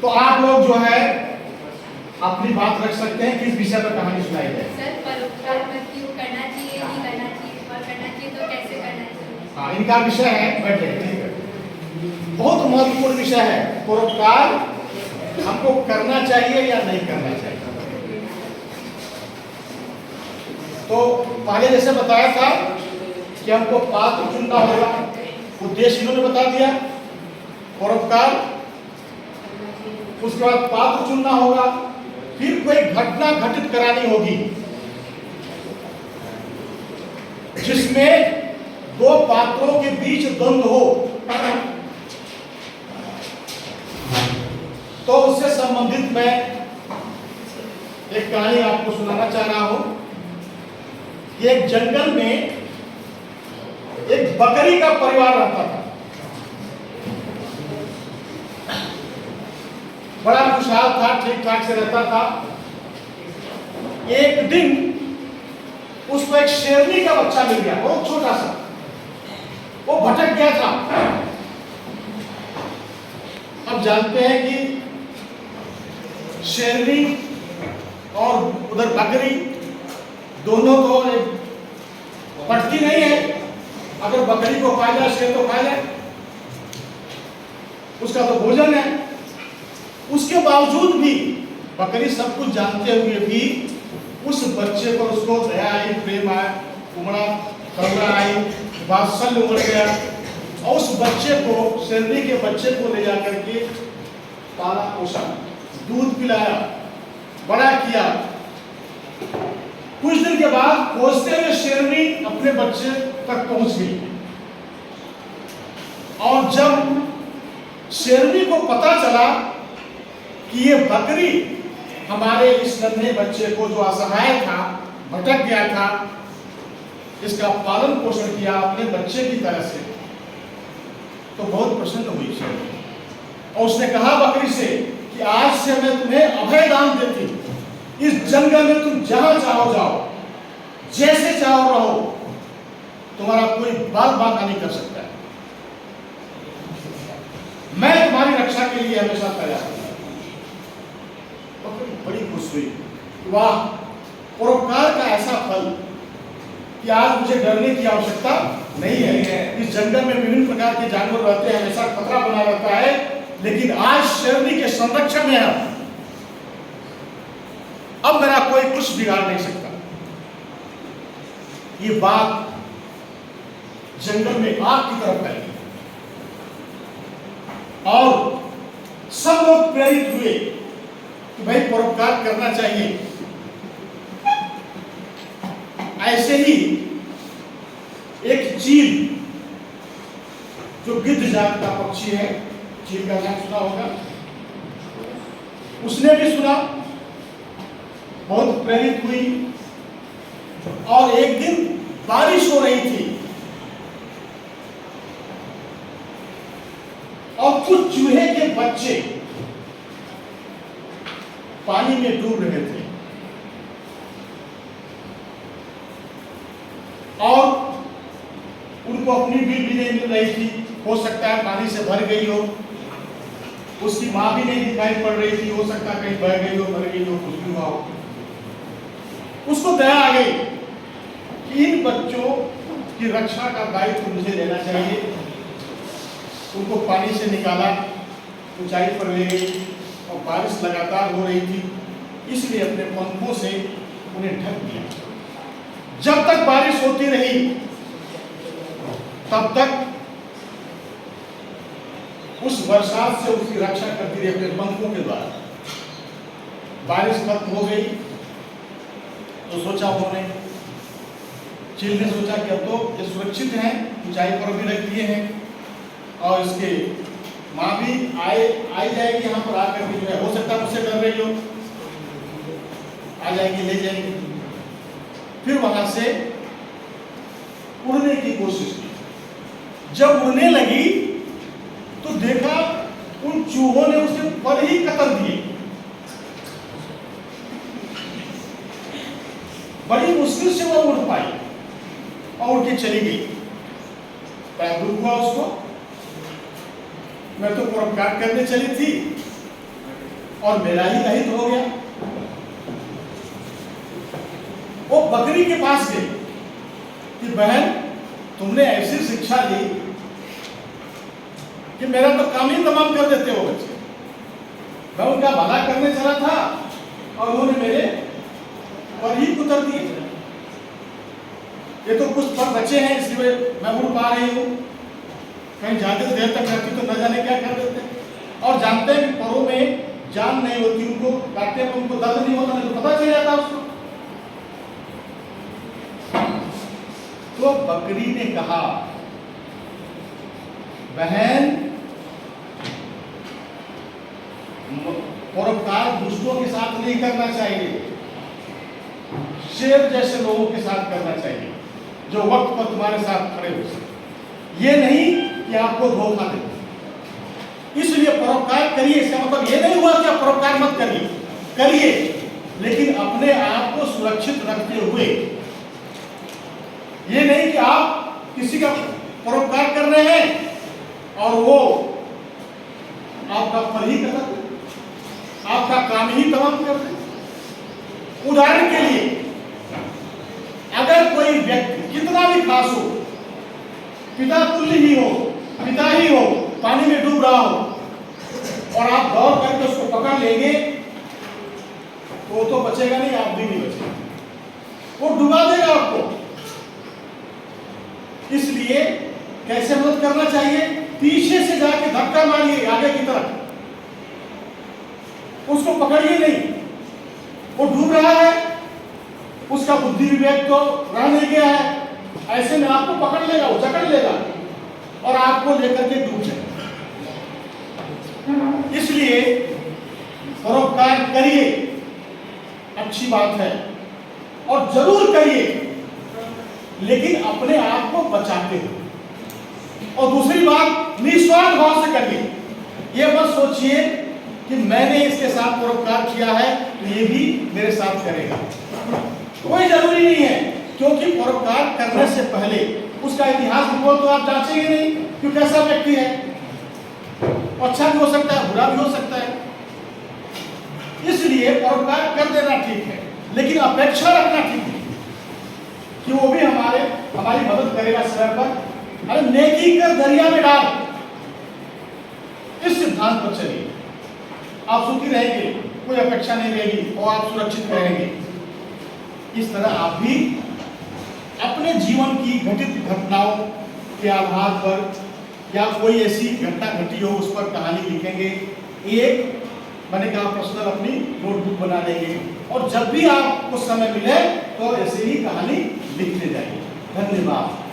तो आप लोग जो है अपनी बात रख सकते हैं, किस विषय पर कहानी सुनाई जाए। सर परोपकार क्यों करना चाहिए, नहीं करना चाहिए, और करना चाहिए तो कैसे करना चाहिए। हाँ, इनका विषय है, बैठे ठीक है। बहुत महत्वपूर्ण विषय है, परोपकार हमको करना चाहिए या नहीं करना चाहिए। तो पहले जैसे बताया था कि हमको पात्र चुनना होगा, उद्देश्य इन्होंने बता दिया परोपकार, उसके बाद पात्र चुनना होगा, फिर कोई घटना घटित करानी होगी जिसमें दो पात्रों के बीच द्वंद्व हो, तो उससे संबंधित मैं एक कहानी आपको सुनाना चाह रहा हूं। एक जंगल में एक बकरी का परिवार रहता था, बड़ा खुशहाल था, ठीक ठाक से रहता था। एक दिन उसको एक शेरनी का बच्चा मिल गया, बहुत छोटा सा, वो भटक गया था। अब जानते हैं कि शेरनी और उधर बकरी दोनों तो पटती नहीं है, अगर बकरी को खा जाए शेर तो खा जाए, उसका तो भोजन है। उसके बावजूद भी बकरी सब कुछ जानते हुए भी उस बच्चे पर उसको दया आई, प्रेम आया, उमड़ा करुणा आई, वात्सल्य उमड़ गया, और उस बच्चे को, शेरनी के बच्चे को ले जाकर के पाला पोसा, दूध पिलाया, बड़ा किया। कुछ दिन के बाद पहुंचते हुए शेरनी अपने बच्चे तक पहुंच गई, और जब शेरनी को पता चला कि ये बकरी हमारे इस नन्हे बच्चे को, जो असहाय था, भटक गया था, इसका पालन पोषण किया अपने बच्चे की तरह से, तो बहुत प्रसन्न हुई शेरनी, और उसने कहा बकरी से कि आज से मैं तुम्हें अभय दान देती हूं, इस जंगल में तुम जहां चाहो जाओ, जैसे चाहो रहो, तुम्हारा कोई बाल बाका नहीं कर सकता है, मैं तुम्हारी रक्षा के लिए हमेशा तैयार हूं। बड़ी खुश हुई, वाह, परोपकार का ऐसा फल कि आज मुझे डरने की आवश्यकता नहीं है। इस जंगल में विभिन्न प्रकार के जानवर रहते हैं, हमेशा खतरा बना रहता है, लेकिन आज शेरनी के संरक्षण में है, अब मेरा कोई कुछ बिगाड़ नहीं सकता। ये बात जंगल में आग की तरफ फैली, और सब लोग प्रेरित हुए कि भाई परोपकार करना चाहिए। ऐसे ही एक चील, जो गिद्ध जात का पक्षी है, चील का नाम सुना होगा, उसने भी सुना, बहुत प्रेरित हुई, और एक दिन बारिश हो रही थी और कुछ चूहे के बच्चे पानी में डूब रहे थे, और उनको अपनी भी नहीं मिल रही थी, हो सकता है पानी से भर गई हो, उसकी मां भी नहीं दिखाई पड़ रही थी, हो सकता है कहीं बह गई हो, भर गई हो, कुछ भी हुआ हो। उसको दया आ गई कि इन बच्चों की रक्षा का दायित्व मुझे लेना चाहिए। उनको पानी से निकाला, ऊंचाई पर ले गई, और बारिश लगातार हो रही थी, इसलिए अपने पंखों से उन्हें ढक दिया। जब तक बारिश होती रही तब तक उस बरसात से उसकी रक्षा करती रही अपने पंखों के द्वारा। बारिश खत्म हो गई तो सोचा उन्होंने, चील ने सोचा कि अब तो ये सुरक्षित हैं, ऊंचाई पर भी रख दिए हैं, और इसके माँ भी आई जाएगी यहाँ पर आकर के, जो है हो सकता है मुझसे डर रही हो, आ जाएगी, ले जाएगी। फिर वहां से उड़ने की कोशिश की। जब उड़ने लगी तो देखा उन चूहों ने उसे पर ही कतर दिए। बड़ी मुश्किल से वो उड़ पाई और उड़ के चली गई। बड़ा दुख हुआ उसको, मैं तो परोपकार करने चली थी और मेरा ही अहित हो गया। वो बकरी के पास गई कि बहन, तुमने ऐसी शिक्षा दी कि मेरा तो काम ही तमाम कर देते हो बच्चे। मैं उनका भला करने चला था और उन्होंने मेरे पर ही कुतर दिए। ये तो कुछ पर बचे हैं, इसलिए मैं उड़ पा रही हूँ। कहीं ज्यादा देर तक रहती तो न जाने क्या कर देते। और जानते हैं कि परों में जान नहीं होती, उनको काटने में उनको दर्द नहीं होता, नहीं तो पता चल जाता उसको। तो बकरी ने कहा, बहन, परोपकार दुष्टों के साथ नहीं करना चाहिए, शेर जैसे लोगों के साथ करना चाहिए जो वक्त पर तुम्हारे साथ खड़े हो सके। ये नहीं कि आपको धोखा दे। इसलिए परोपकार करिए। इसका मतलब ये नहीं हुआ कि आप परोपकार मत करिए, करिए, लेकिन अपने आप को सुरक्षित रखते हुए। ये नहीं कि आप किसी का परोपकार कर रहे हैं और वो आपका फल ही कर, आपका काम ही तमाम कर दे। उदाहरण के लिए, अगर कोई व्यक्ति कितना भी खास हो, पिता तुल्य ही हो, पिता ही हो, पानी में डूब रहा हो और आप दौड़ करके उसको पकड़ लेंगे तो वो तो बचेगा नहीं, आप भी नहीं बचेगा, वो डुबा देगा आपको। इसलिए कैसे मदद करना चाहिए? पीछे से जाके धक्का मारिए आगे की तरफ, उसको पकड़िए नहीं। वो डूब रहा है, उसका बुद्धि विवेक तो रह नहीं गया है, ऐसे में आपको पकड़ लेगा, वो जकड़ लेगा और आपको लेकर के डूब जाएगा। इसलिए परोपकार करिए, अच्छी बात है और जरूर करिए, लेकिन अपने आप को बचाते हुए। और दूसरी बात, निस्वार्थ भाव से करिए। ये मत सोचिए कि मैंने इसके साथ परोपकार किया है तो ये भी मेरे साथ करेगा। कोई जरूरी नहीं है, क्योंकि परोपकार करने से पहले उसका इतिहास भूगोल तो आप जांचेंगे नहीं कि कैसा व्यक्ति है। अच्छा भी हो सकता है, बुरा भी हो सकता है। इसलिए परोपकार कर देना ठीक है, लेकिन अपेक्षा रखना ठीक है कि वो भी हमारी मदद करेगा समय पर। अरे नेकी कर दरिया में डाल, इस सिद्धांत पर चलिए, आप सुखी रहेंगे, कोई अपेक्षा नहीं रहेगी और आप सुरक्षित रहेंगे। इस तरह आप भी अपने जीवन की घटित घटनाओं के आधार पर या कोई ऐसी घटना घटी हो उस पर कहानी लिखेंगे। एक मैंने कहा पर्सनल अपनी नोटबुक बना लेंगे और जब भी आपको समय मिले तो ऐसे ही कहानी लिखते जाइए। धन्यवाद।